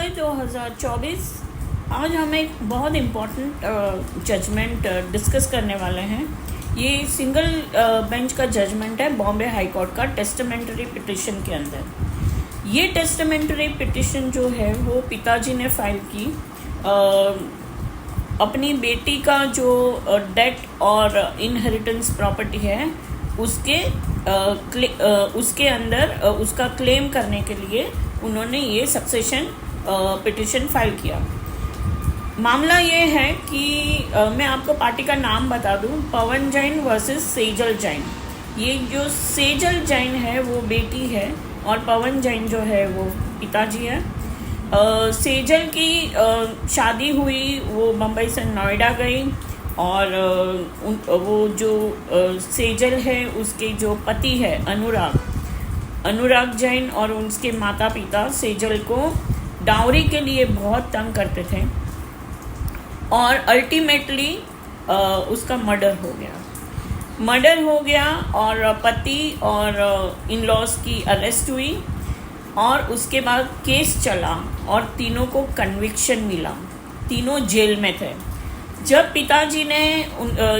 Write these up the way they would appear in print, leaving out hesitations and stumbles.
जुलाई 2024। आज हम एक बहुत इम्पॉर्टेंट जजमेंट डिस्कस करने वाले हैं। ये सिंगल बेंच का जजमेंट है बॉम्बे हाई कोर्ट का टेस्टामेंटरी पिटिशन के अंदर। ये टेस्टामेंटरी पिटिशन जो है वो पिताजी ने फाइल की अपनी बेटी का जो डेट और इनहेरिटेंस प्रॉपर्टी है उसके अंदर उसका क्लेम करने के लिए उन्होंने ये सक्सेशन पिटिशन फाइल किया। मामला ये है कि मैं आपको पार्टी का नाम बता दूं, पवन जैन वर्सेस सेजल जैन। ये जो सेजल जैन है वो बेटी है और पवन जैन जो है वो पिताजी है। सेजल की शादी हुई, वो मुंबई से नोएडा गई और वो जो सेजल है उसके जो पति है अनुराग जैन और उसके माता पिता सेजल को डाउरी के लिए बहुत तंग करते थे और अल्टीमेटली उसका मर्डर हो गया और पति और इन लॉज की अरेस्ट हुई और उसके बाद केस चला और तीनों को कन्विक्शन मिला। तीनों जेल में थे। जब पिताजी ने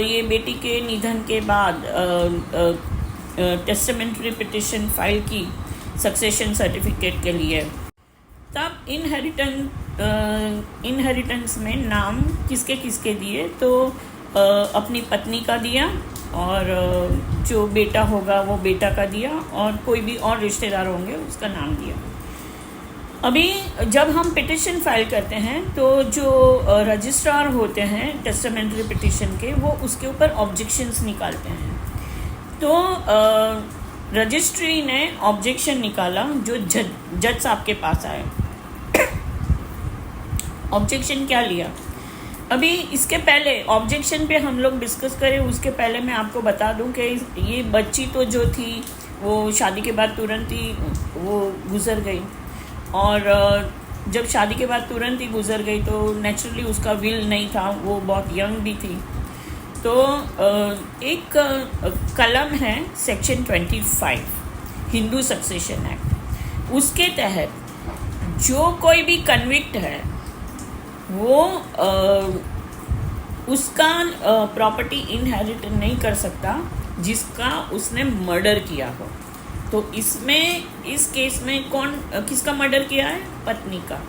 ये बेटी के निधन के बाद टेस्टामेंटरी पिटिशन फाइल की सक्सेशन सर्टिफिकेट के लिए, तब इनहेरिटेंस में नाम किसके दिए तो अपनी पत्नी का दिया और जो बेटा होगा वो बेटा का दिया और कोई भी और रिश्तेदार होंगे उसका नाम दिया। अभी जब हम पिटिशन फाइल करते हैं तो जो रजिस्ट्रार होते हैं टेस्टामेंटरी पिटिशन के, वो उसके ऊपर ऑब्जेक्शंस निकालते हैं। तो रजिस्ट्री ने ऑब्जेक्शन निकाला जो जज साहब के पास आए। ऑब्जेक्शन क्या लिया? अभी इसके पहले ऑब्जेक्शन पे हम लोग डिस्कस करें उसके पहले मैं आपको बता दूं कि ये बच्ची तो जो थी वो शादी के बाद तुरंत ही वो गुजर गई और जब शादी के बाद तुरंत ही गुजर गई तो नेचुरली उसका विल नहीं था, वो बहुत यंग भी थी। तो एक कलम है सेक्शन 25 हिंदू सक्सेशन एक्ट, उसके तहत जो कोई भी कन्विक्ट है वो उसका प्रॉपर्टी इनहेरिट नहीं कर सकता जिसका उसने मर्डर किया हो। तो इस केस में किसका मर्डर किया है? पत्नी का।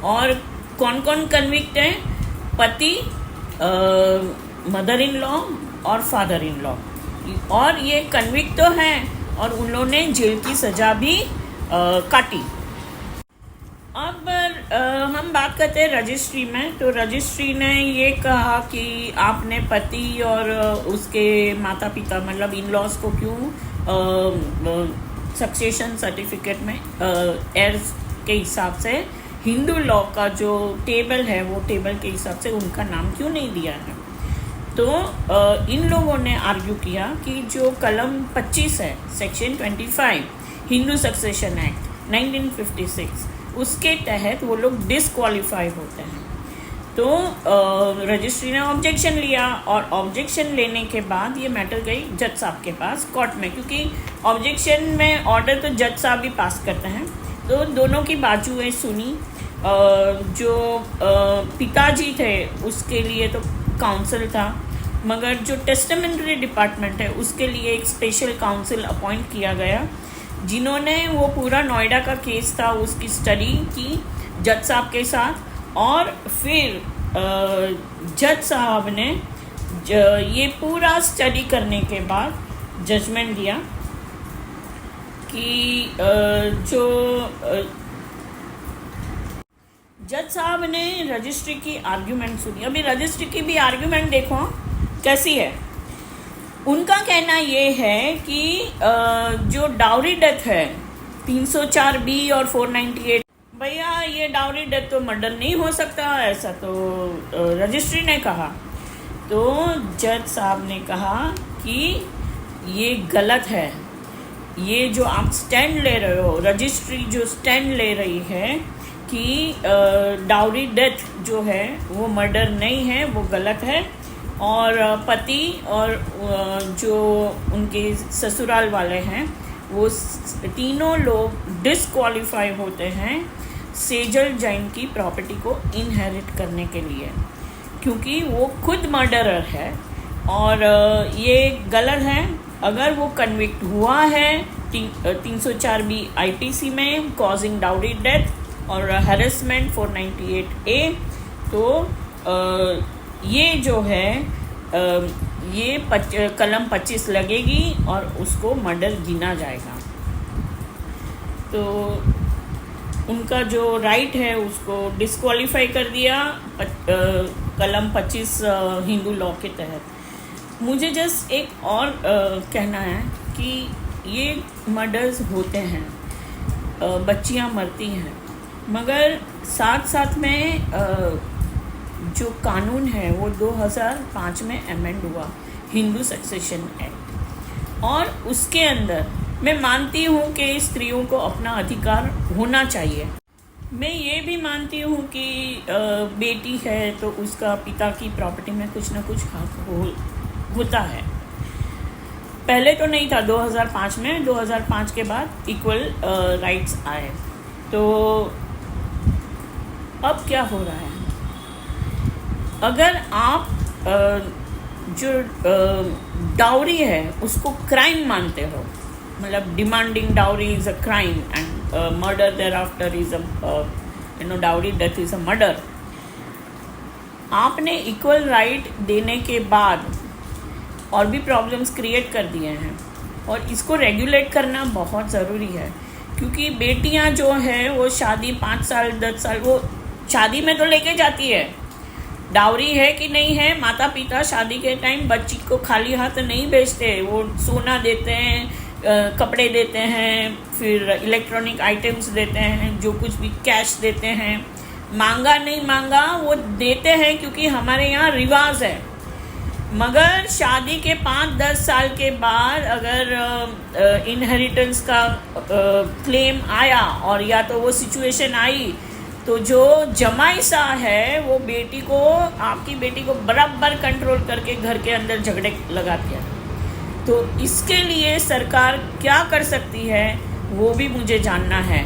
और कौन कौन कन्विक्ट है? पति, मदर इन लॉ और फादर इन लॉ। और ये कन्विक्ट तो हैं और उन्होंने जेल की सजा भी काटी। अब हम बात करते हैं रजिस्ट्री में। तो रजिस्ट्री ने ये कहा कि आपने पति और उसके माता पिता मतलब इन लॉज को क्यों सक्सेशन सर्टिफिकेट में एयर्स के हिसाब से हिंदू लॉ का जो टेबल है वो टेबल के हिसाब से उनका नाम क्यों नहीं दिया है। तो इन लोगों ने आर्ग्यू किया कि जो कलम 25 है सेक्शन 25 हिंदू सक्सेशन एक्ट 1956 उसके तहत वो लोग डिसक्वालीफाई होते हैं। तो रजिस्ट्री ने ऑब्जेक्शन लिया और ऑब्जेक्शन लेने के बाद ये मैटर गई जज साहब के पास कोर्ट में, क्योंकि ऑब्जेक्शन में ऑर्डर तो जज साहब ही पास करते हैं। तो दोनों की बाजुएं सुनी। जो पिताजी थे उसके लिए तो काउंसिल था, मगर जो टेस्टामेंटरी डिपार्टमेंट है उसके लिए एक स्पेशल काउंसिल अपॉइंट किया गया जिन्होंने वो पूरा नोएडा का केस था उसकी स्टडी की जज साहब के साथ। और फिर जज साहब ने ये पूरा स्टडी करने के बाद जजमेंट दिया कि जो जज साहब ने रजिस्ट्री की आर्ग्यूमेंट सुनी। अभी रजिस्ट्री की भी आर्ग्यूमेंट देखो कैसी है। उनका कहना ये है कि जो डाउरी डेथ है 304B और 498, भैया ये डाउरी डेथ तो मर्डर नहीं हो सकता, ऐसा तो रजिस्ट्री ने कहा। तो जज साहब ने कहा कि ये गलत है। ये जो आप स्टैंड ले रहे हो, रजिस्ट्री जो स्टैंड ले रही है कि डाउरी डेथ जो है वो मर्डर नहीं है, वो गलत है। और पति और जो उनके ससुराल वाले हैं वो तीनों लोग डिसक्वालीफाई होते हैं सेजल जैन की प्रॉपर्टी को इनहेरिट करने के लिए, क्योंकि वो खुद मर्डरर है और ये गलत है। अगर वो कन्विक्ट हुआ है 304B IPC में कॉजिंग डाउरी डेथ और हैरेसमेंट 498A, तो ये जो है ये कलम 25 लगेगी और उसको मर्डर गिना जाएगा। तो उनका जो राइट है उसको डिस्क्वालीफाई कर दिया कलम 25 हिंदू लॉ के तहत। मुझे जस्ट एक और कहना है कि ये मर्डर्स होते हैं, बच्चियां मरती हैं, मगर साथ साथ में जो कानून है वो 2005 में अमेंड हुआ, हिंदू सक्सेशन एक्ट, और उसके अंदर मैं मानती हूँ कि स्त्रियों को अपना अधिकार होना चाहिए। मैं ये भी मानती हूँ कि बेटी है तो उसका पिता की प्रॉपर्टी में कुछ ना कुछ हक होता है। पहले तो नहीं था 2005 में, 2005 के बाद इक्वल राइट्स आए। तो अब क्या हो रहा है, अगर आप जो डाउरी है उसको क्राइम मानते हो, मतलब demanding dowry is a crime and murder there after is a dowry death is a murder, आपने इक्वल राइट देने के बाद और भी प्रॉब्लम्स क्रिएट कर दिए हैं, और इसको रेगुलेट करना बहुत ज़रूरी है। क्योंकि बेटियां जो हैं वो शादी 5 साल 10 साल वो शादी में तो लेके जाती है, डाउरी है कि नहीं है, माता पिता शादी के टाइम बच्ची को खाली हाथ नहीं भेजते, वो सोना देते हैं, कपड़े देते हैं, फिर इलेक्ट्रॉनिक आइटम्स देते हैं, जो कुछ भी कैश देते हैं, मांगा नहीं मांगा वो देते हैं, क्योंकि हमारे यहाँ रिवाज है। मगर शादी के 5-10 साल के बाद अगर इनहेरिटेंस का क्लेम आया और या तो वो सिचुएशन आई, तो जो जमाई सा है वो बेटी को, आपकी बेटी को बराबर कंट्रोल करके घर के अंदर झगड़े लगाती है। तो इसके लिए सरकार क्या कर सकती है वो भी मुझे जानना है।